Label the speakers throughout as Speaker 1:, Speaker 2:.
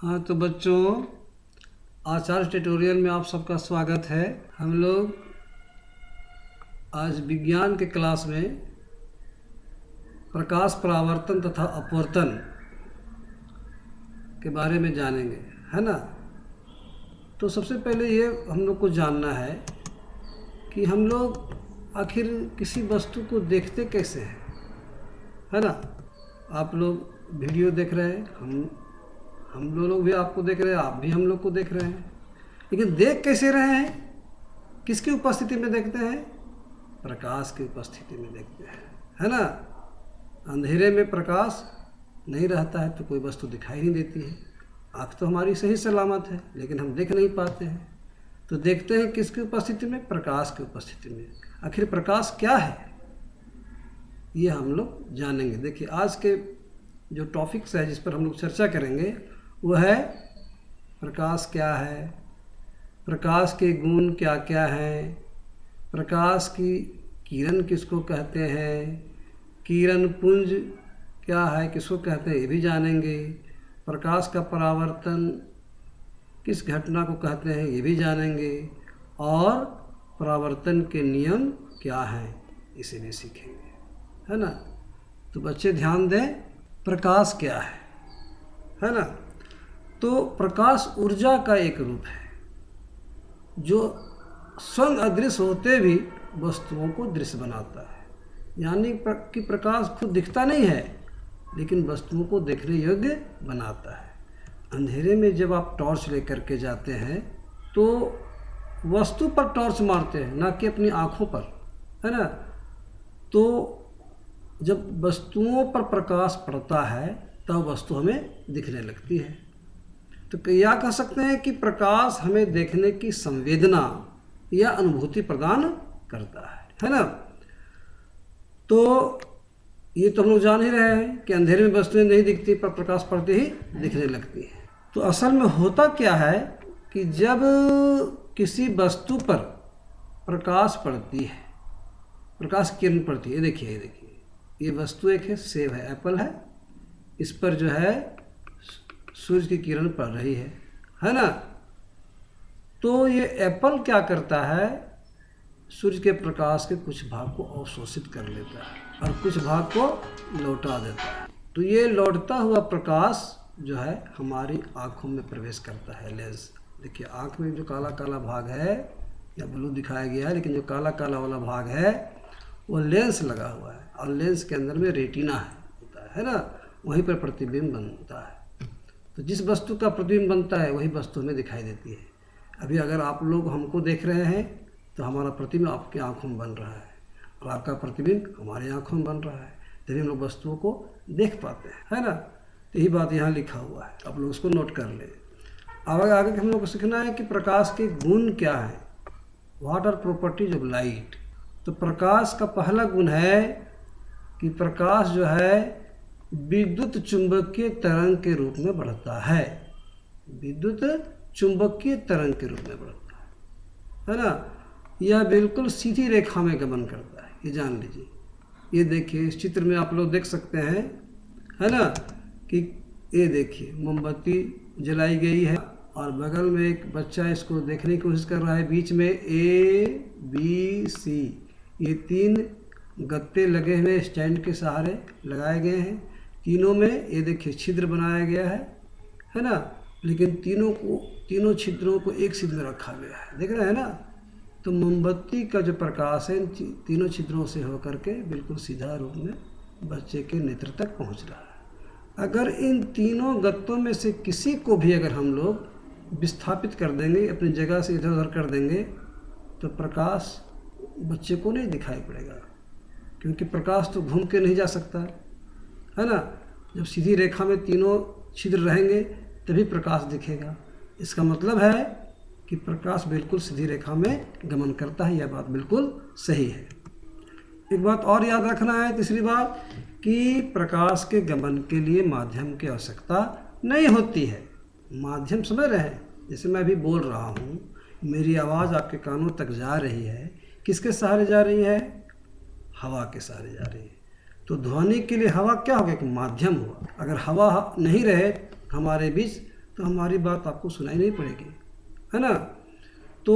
Speaker 1: हाँ तो बच्चों, आचार्य ट्यूटोरियल में आप सबका स्वागत है। हम लोग आज विज्ञान के क्लास में प्रकाश परावर्तन तथा अपवर्तन के बारे में जानेंगे, है ना। तो सबसे पहले ये हम लोग को जानना है कि हम लोग आखिर किसी वस्तु को देखते कैसे हैं, है ना। आप लोग वीडियो देख रहे हैं, हम लोग भी आपको देख रहे हैं, आप भी हम लोग को देख रहे हैं, लेकिन देख कैसे रहे हैं? किसकी उपस्थिति में देखते हैं? प्रकाश की उपस्थिति में देखते हैं, है ना। अंधेरे में प्रकाश नहीं रहता है तो कोई वस्तु दिखाई नहीं देती है। आँख तो हमारी सही सलामत है, लेकिन हम देख नहीं पाते हैं। तो देखते हैं किसकी उपस्थिति में? प्रकाश की उपस्थिति में। आखिर प्रकाश क्या है, ये हम लोग जानेंगे। देखिए, आज के जो टॉपिक्स है जिस पर हम लोग चर्चा करेंगे वो है प्रकाश क्या है, प्रकाश के गुण क्या क्या हैं, प्रकाश की किरण किसको कहते हैं, किरण पुंज क्या है, किसको कहते हैं, ये भी जानेंगे। प्रकाश का परावर्तन किस घटना को कहते हैं, ये भी जानेंगे। और परावर्तन के नियम क्या हैं, इसे भी सीखेंगे, है ना। तो बच्चे ध्यान दें, प्रकाश क्या है ना। तो प्रकाश ऊर्जा का एक रूप है जो स्वयं अदृश्य होते भी वस्तुओं को दृश्य बनाता है। यानी कि प्रकाश खुद दिखता नहीं है, लेकिन वस्तुओं को देखने योग्य बनाता है। अंधेरे में जब आप टॉर्च लेकर के जाते हैं तो वस्तु पर टॉर्च मारते हैं, ना कि अपनी आँखों पर, है ना। तो जब वस्तुओं पर प्रकाश पड़ता है तब वस्तु हमें दिखने लगती है। तो क्या कह सकते हैं कि प्रकाश हमें देखने की संवेदना या अनुभूति प्रदान करता है ना। तो ये तो हम लोग जान ही रहे हैं कि अंधेरे में वस्तुएं नहीं दिखती, पर प्रकाश पड़ते ही दिखने लगती है। तो असल में होता क्या है कि जब किसी वस्तु पर प्रकाश पड़ती है, प्रकाश की किरण पड़ती है, ये देखिए ये वस्तु एक है, सेब है, एप्पल है। इस पर जो है सूरज की किरण पड़ रही है ना। तो ये एप्पल क्या करता है, सूर्य के प्रकाश के कुछ भाग को अवशोषित कर लेता है और कुछ भाग को लौटा देता है। तो ये लौटता हुआ प्रकाश जो है हमारी आँखों में प्रवेश करता है, लेंस। देखिए, आँख में जो काला काला भाग है, या ब्लू दिखाया गया है, लेकिन जो काला काला वाला भाग है वो लेंस लगा हुआ है, और लेंस के अंदर में रेटिना होता है ना। वहीं पर प्रतिबिंब बनता है। तो जिस वस्तु का प्रतिबिंब बनता है वही वस्तु हमें दिखाई देती है। अभी अगर आप लोग हमको देख रहे हैं तो हमारा प्रतिबिंब आपकी आंखों में बन रहा है, और आपका प्रतिबिंब हमारी आंखों में बन रहा है, तभी हम लोग वस्तुओं को देख पाते हैं, है ना। तो यही बात यहाँ लिखा हुआ है, आप लोग उसको नोट कर लें। अब आगे हम लोग को सीखना है कि प्रकाश के गुण क्या है, what are properties of light. तो प्रकाश का पहला गुण है कि प्रकाश जो है विद्युत चुंबकीय तरंग के रूप में बढ़ता है। विद्युत चुंबकीय तरंग के रूप में बढ़ता है ना। यह बिल्कुल सीधी रेखा में गमन करता है, ये जान लीजिए। ये देखिए, इस चित्र में आप लोग देख सकते हैं, है ना, कि ये देखिए मोमबत्ती जलाई गई है और बगल में एक बच्चा इसको देखने की कोशिश कर रहा है। बीच में ABC ये 3 गत्ते लगे हुए स्टैंड के सहारे लगाए गए हैं। तीनों में ये देखिए छिद्र बनाया गया है ना। लेकिन तीनों छिद्रों को एक सीध में रखा गया है, देख रहे हैं ना। तो मोमबत्ती का जो प्रकाश है इन तीनों छिद्रों से होकर के बिल्कुल सीधा रूप में बच्चे के नेत्र तक पहुंच रहा है। अगर इन तीनों गत्तों में से किसी को भी अगर हम लोग विस्थापित कर देंगे, अपनी जगह से इधर उधर कर देंगे, तो प्रकाश बच्चे को नहीं दिखाई पड़ेगा, क्योंकि प्रकाश तो घूम के नहीं जा सकता, है ना। जब सीधी रेखा में तीनों छिद्र रहेंगे तभी प्रकाश दिखेगा। इसका मतलब है कि प्रकाश बिल्कुल सीधी रेखा में गमन करता है। यह बात बिल्कुल सही है। एक बात और याद रखना है, तीसरी बात, कि प्रकाश के गमन के लिए माध्यम की आवश्यकता नहीं होती है। माध्यम समझ रहे हैं, जैसे मैं अभी बोल रहा हूँ, मेरी आवाज़ आपके कानों तक जा रही है, किसके सहारे जा रही है? हवा के सहारे जा रही है। तो ध्वनि के लिए हवा क्या हो गया? कि माध्यम हुआ। अगर हवा नहीं रहे हमारे बीच तो हमारी बात आपको सुनाई नहीं पड़ेगी, है ना। तो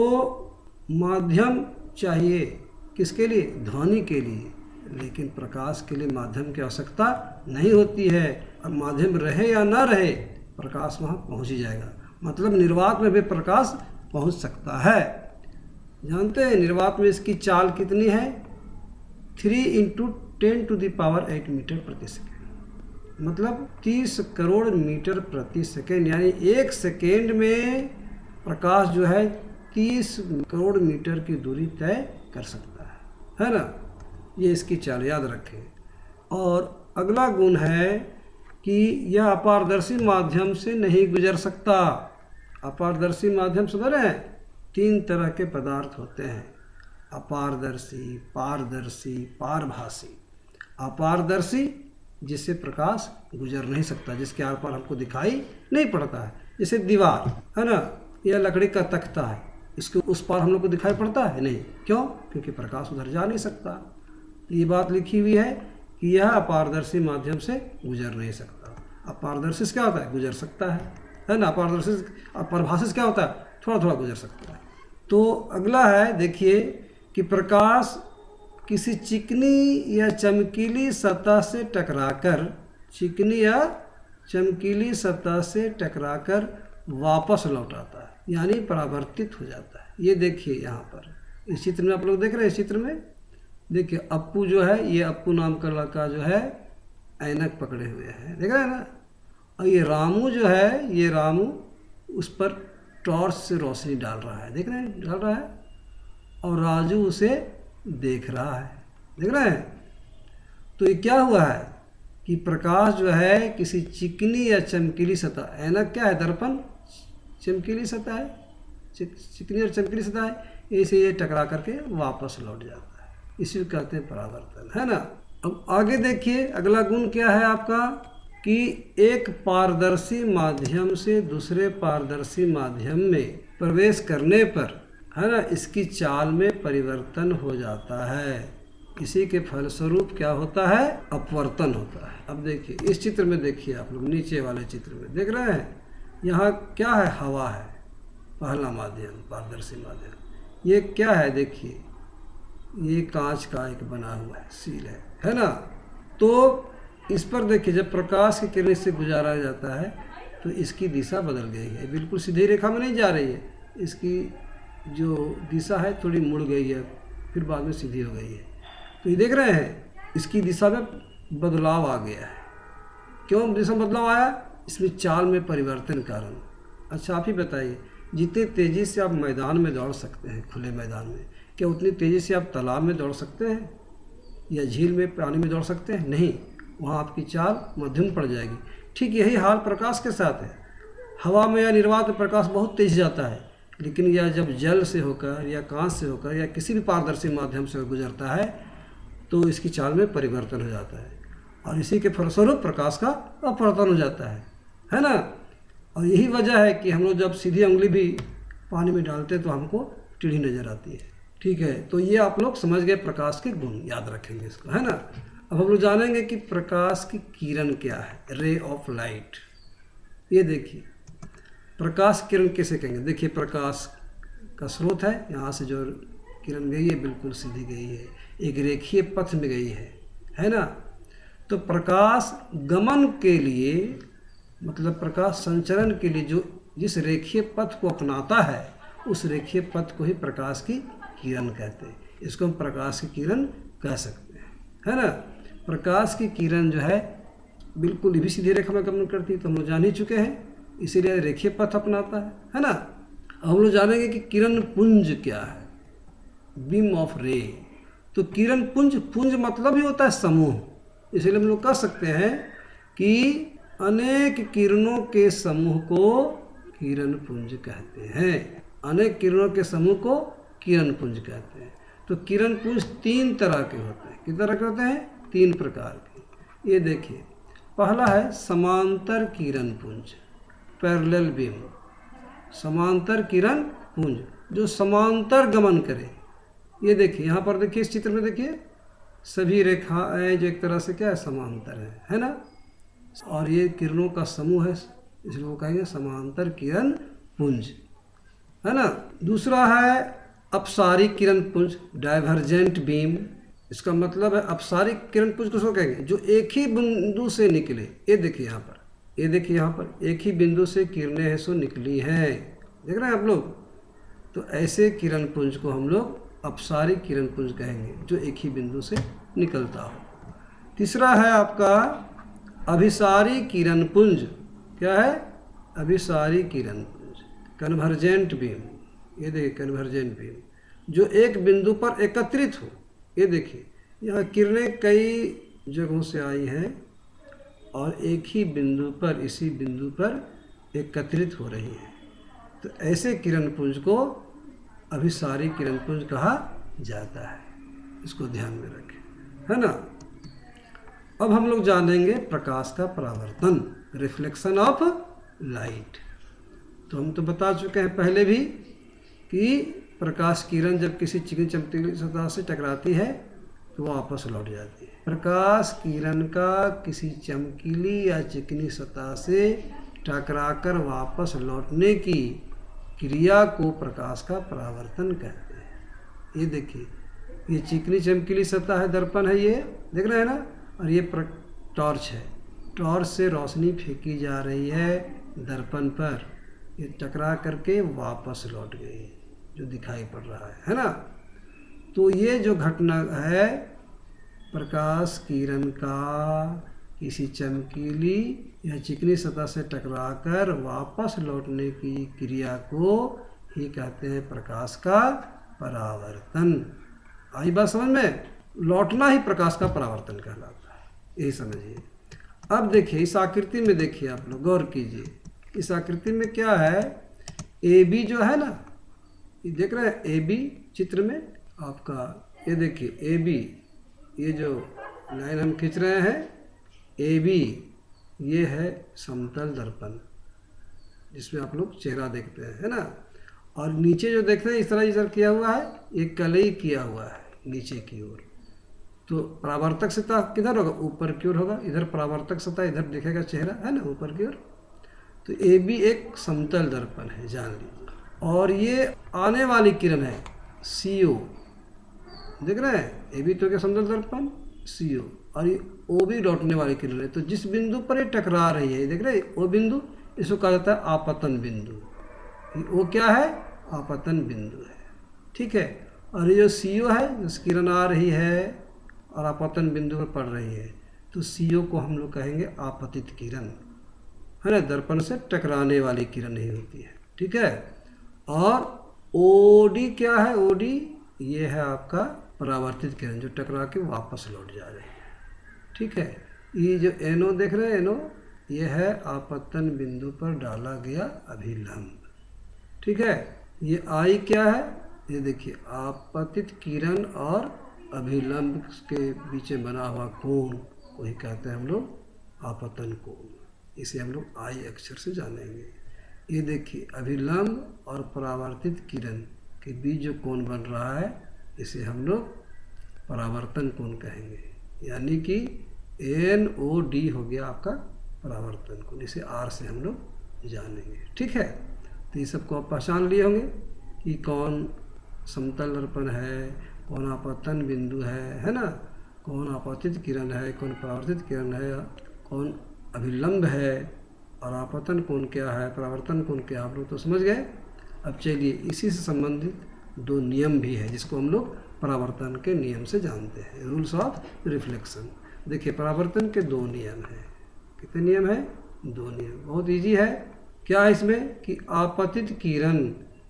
Speaker 1: माध्यम चाहिए किसके लिए? ध्वनि के लिए, लेकिन प्रकाश के लिए माध्यम की आवश्यकता नहीं होती है। अब माध्यम रहे या ना रहे, प्रकाश वहाँ पहुँच ही जाएगा। मतलब निर्वात में भी प्रकाश पहुँच सकता है। जानते हैं निर्वात में इसकी चाल कितनी है? 3 × 10⁸ मीटर प्रति सेकेंड, मतलब 30 करोड़ मीटर प्रति सेकेंड, यानी 1 सेकेंड में प्रकाश जो है 30 करोड़ मीटर की दूरी तय कर सकता है ना। ये इसकी चाल याद रखें। और अगला गुण है कि यह अपारदर्शी माध्यम से नहीं गुजर सकता। अपारदर्शी माध्यम समझ रहे हैं? 3 तरह के पदार्थ होते हैं, अपारदर्शी, पारदर्शी, पारभासी। अपारदर्शी जिससे प्रकाश गुजर नहीं सकता, जिसके आर पार हमको दिखाई नहीं पड़ता है, जैसे दीवार है ना, यह लकड़ी का तख्ता है, इसके उस पार हम लोग को दिखाई पड़ता है नहीं। क्यों? क्योंकि प्रकाश उधर जा नहीं सकता। ये बात लिखी हुई है कि यह अपारदर्शी माध्यम से गुजर नहीं सकता। अपारदर्शी से क्या होता है? गुजर सकता है ना। अपारदर्शी पारभासी से क्या होता है? थोड़ा थोड़ा गुजर सकता है। तो अगला है, देखिए कि प्रकाश किसी चिकनी या चमकीली सतह से टकराकर, चिकनी या चमकीली सतह से टकराकर वापस लौट आता है, यानी परावर्तित हो जाता है। ये देखिए यहाँ पर इस चित्र में आप लोग देख रहे हैं। इस चित्र में देखिए अप्पू जो है, ये अप्पू नाम का लड़का जो है ऐनक पकड़े हुए है, देख रहे हैं ना। और ये रामू जो है, ये रामू उस पर टॉर्च से रोशनी डाल रहा है, देख रहे हैं, डाल रहा है। और राजू उसे देख रहा है, देख रहे हैं। तो ये क्या हुआ है कि प्रकाश जो है किसी चिकनी या चमकीली सतह, ऐनक क्या है? दर्पण चमकीली सतह है, चिकनी और चमकीली सतह है, इसे ये टकरा करके वापस लौट जाता है। इसी को कहते हैं परावर्तन, है ना। अब आगे देखिए अगला गुण क्या है आपका कि एक पारदर्शी माध्यम से दूसरे पारदर्शी माध्यम में प्रवेश करने पर, है ना, इसकी चाल में परिवर्तन हो जाता है। इसी के फलस्वरूप क्या होता है? अपवर्तन होता है। अब देखिए इस चित्र में, देखिए आप लोग नीचे वाले चित्र में देख रहे हैं, यहाँ क्या है? हवा है, पहला माध्यम, पारदर्शी माध्यम। ये क्या है? देखिए ये कांच का एक बना हुआ है, सील है ना। तो इस पर देखिए जब प्रकाश की किरण से गुजारा जाता है तो इसकी दिशा बदल गई है, बिल्कुल सीधी रेखा में नहीं जा रही है, इसकी जो दिशा है थोड़ी मुड़ गई है, फिर बाद में सीधी हो गई है। तो ये देख रहे हैं इसकी दिशा में बदलाव आ गया है। क्यों दिशा बदलाव आया? इसमें चाल में परिवर्तन कारण। अच्छा आप ही बताइए, जितनी तेज़ी से आप मैदान में दौड़ सकते हैं, खुले मैदान में, क्या उतनी तेज़ी से आप तालाब में दौड़ सकते हैं या झील में पानी में दौड़ सकते हैं? नहीं, वहाँ आपकी चाल मध्यम पड़ जाएगी। ठीक यही हाल प्रकाश के साथ है। हवा में या निर्वात में प्रकाश बहुत तेज जाता है, लेकिन यह जब जल से होकर या कांच से होकर या किसी भी पारदर्शी माध्यम से गुजरता है तो इसकी चाल में परिवर्तन हो जाता है, और इसी के फलस्वरूप प्रकाश का अपवर्तन हो जाता है ना। और यही वजह है कि हम लोग जब सीधी उंगली भी पानी में डालते हैं तो हमको टेढ़ी नज़र आती है। ठीक है, तो ये आप लोग समझ गए प्रकाश के गुण, याद रखेंगे इसको, है ना। अब हम लोग जानेंगे कि प्रकाश की किरण क्या है, रे ऑफ लाइट। ये देखिए प्रकाश किरण कैसे कहेंगे? देखिए प्रकाश का स्रोत है, यहाँ से जो किरण गई है बिल्कुल सीधी गई है, एक रेखीय पथ में गई है ना। तो प्रकाश गमन के लिए, मतलब प्रकाश संचरण के लिए जो जिस रेखीय पथ को अपनाता है उस रेखीय पथ को ही प्रकाश की किरण कहते हैं। इसको हम प्रकाश की किरण कह सकते हैं, है ना। प्रकाश की किरण जो है बिल्कुल भी सीधी रेखा में गमन करती है, तो हम लोग जान ही चुके हैं, इसीलिए रेखीय पथ अपनाता है ना। अब हम लोग जानेंगे कि किरण पुंज क्या है, बीम ऑफ रे। तो किरण पुंज, पुंज मतलब ही होता है समूह, इसलिए हम लोग कह सकते हैं कि अनेक किरणों के समूह को किरण पुंज कहते हैं। अनेक किरणों के समूह को किरण पुंज कहते हैं। तो किरण पुंज 3 तरह के होते हैं। कितने तरह के होते हैं? 3 प्रकार के। ये देखिए पहला है समांतर किरण पुंज, पैरेलल बीम। समांतर किरण पुंज जो समांतर गमन करे। ये देखिए यहाँ पर देखिए इस चित्र में देखिए सभी रेखाएं जो एक तरह से क्या है? समांतर है ना। और ये किरणों का समूह है, इसलिए वो कहेंगे समांतर किरण पुंज, है ना। दूसरा है अपसारिक किरण पुंज, डाइवर्जेंट बीम। इसका मतलब है अपसारिक किरण पुंज किसको कहेंगे, जो एक ही बिंदु से निकले। ये देखिए यहाँ पर, ये देखिए यहाँ पर एक ही बिंदु से किरणें हैं सो निकली हैं, देख रहे हैं आप लोग। तो ऐसे किरण पुंज को हम लोग अपसारिक किरण पुंज कहेंगे, जो एक ही बिंदु से निकलता हो। तीसरा है आपका अभिसारी किरण पुंज। क्या है, अभिसारी किरण पुंज, कन्वर्जेंट बीम। ये देखिए कन्वर्जेंट बीम, जो एक बिंदु पर एकत्रित हो। ये देखिए यहाँ किरणें कई जगहों से आई हैं और एक ही बिंदु पर, इसी बिंदु पर एकत्रित हो रही हैं। तो ऐसे किरण पुंज को अभिसारी किरण पुंज कहा जाता है, इसको ध्यान में रखें, है ना। अब हम लोग जानेंगे प्रकाश का परावर्तन, रिफ्लेक्शन ऑफ लाइट। तो हम तो बता चुके हैं पहले भी कि प्रकाश किरण जब किसी चिकनी चमकीली सतह से टकराती है तो वो वापस लौट जाती है। प्रकाश किरण का किसी चमकीली या चिकनी सतह से टकराकर वापस लौटने की क्रिया को प्रकाश का परावर्तन कहते हैं। ये देखिए, ये चिकनी चमकीली सतह है, दर्पण है, ये देख रहे हैं ना, और ये टॉर्च है। टॉर्च से रोशनी फेंकी जा रही है दर्पण पर, ये टकरा करके वापस लौट गई, जो दिखाई पड़ रहा है ना। तो ये जो घटना है, प्रकाश किरण का किसी चमकीली या चिकनी सतह से टकराकर वापस लौटने की क्रिया को ही कहते हैं प्रकाश का परावर्तन। आई बात समझ में, लौटना ही प्रकाश का परावर्तन कहलाता है, यही समझिए। अब देखिए इस आकृति में, देखिए आप लोग गौर कीजिए, इस आकृति में क्या है, ए बी जो है ना, ये देख रहे हैं ए बी चित्र में आपका, ये देखिए ए बी, ये जो लाइन हम खींच रहे हैं ए बी, ये है समतल दर्पण जिसमें आप लोग चेहरा देखते हैं, है ना। और नीचे जो देख रहे हैं इस तरह इधर किया हुआ है, ये कलई किया हुआ है नीचे की ओर। तो परावर्तक सतह किधर होगा, ऊपर की ओर होगा। इधर परावर्तक सतह, इधर दिखेगा चेहरा, है ना, ऊपर की ओर। तो ए बी एक समतल दर्पण है, जान लीजिए। और ये आने वाली किरण है सी ओ, देख रहे हैं, ए बी तो क्या समतल दर्पण, सी ओ, और ये ओ बी लौटने वाली किरण है। तो जिस बिंदु पर ये टकरा रही है, देख रहे हैं ओ बिंदु, इसको कहा जाता है आपतन बिंदु। वो क्या है, आपतन बिंदु है, ठीक है। और ये जो सी ओ है, जिस किरण आ रही है और आपतन बिंदु पर पड़ रही है, तो सी ओ को हम लोग कहेंगे आपतित किरण, है ना, दर्पण से टकराने वाली किरण ही होती है, ठीक है। और ओ डी क्या है, ओ डी ये है आपका परावर्तित किरण, जो टकरा के वापस लौट जा रही है, ठीक है। ये जो एनो देख रहे हैं, एनो, ये है आपतन बिंदु पर डाला गया अभिलंब, ठीक है। ये आई क्या है, ये देखिए आपतित किरण और अभिलंब के बीच में बना हुआ कोण, वही कहते हैं हम लोग आपतन कोण। इसे हम लोग आई अक्षर से जानेंगे। ये देखिए अभिलंब और परावर्तित किरण के बीच जो कोण बन रहा है, इसे हम लोग परावर्तन कोण कहेंगे, यानी कि एन ओ डी हो गया आपका परावर्तन कोण। इसे आर से हम लोग जानेंगे, ठीक है। तो ये सबको आप पहचान लिए होंगे कि कौन समतल दर्पण है, कौन आपतन बिंदु है ना, कौन आपतित किरण है, कौन परावर्तित किरण है, कौन अभिलंब है, और आपतन कोण क्या है, परावर्तन कोण क्या, आप लोग तो समझ गए। अब चलिए इसी से संबंधित दो नियम भी है जिसको हम लोग परावर्तन के नियम से जानते हैं, रूल्स ऑफ रिफ्लेक्शन। देखिए परावर्तन के दो नियम हैं। कितने नियम हैं, दो नियम, बहुत इजी है। क्या है इसमें कि आपतित किरण,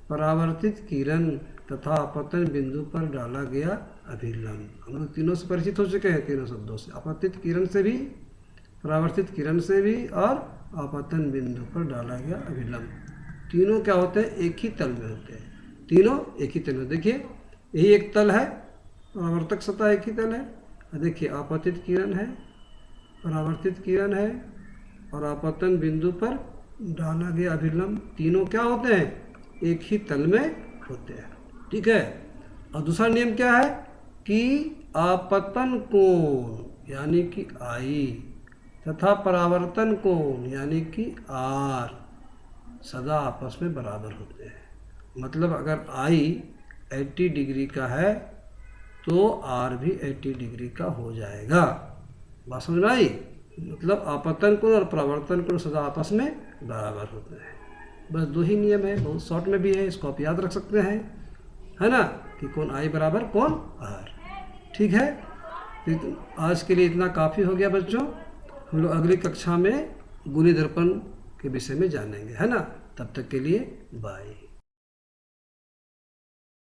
Speaker 1: परावर्तित किरण तथा आपतन बिंदु पर डाला गया अभिलंब, हम लोग तीनों से परिचित हो चुके हैं, तीनों शब्दों से, आपतित किरण से भी, परावर्तित किरण से भी, और आपतन बिंदु पर डाला गया अभिलंब। तीनों क्या होते हैं, एक ही तल में होते हैं, तीनों एक ही तल में। देखिए यही एक तल है, परावर्तक सतह एक ही तल है, देखिए आपतित किरण है, परावर्तित किरण है, और आपतन बिंदु पर डाला गया अभिलंब, तीनों क्या होते हैं, एक ही तल में होते हैं, ठीक है। और दूसरा नियम क्या है कि आपतन कोण यानी कि आई तथा परावर्तन कोण यानी कि आर सदा आपस में बराबर होते हैं। मतलब अगर आई 80 डिग्री का है तो आर भी 80 डिग्री का हो जाएगा। बात समझ में आई? मतलब आपतन कोण और परावर्तन कोण सदा आपस में बराबर होते हैं। बस दो ही नियम है, बहुत शॉर्ट में भी है, इसको आप याद रख सकते हैं, है ना, कि कोण आई बराबर कोण आर। ठीक है, तो आज के लिए इतना काफ़ी हो गया बच्चों। हम लोग अगली कक्षा में गुणी दर्पण के विषय में जानेंगे, है ना। तब तक के लिए बाय।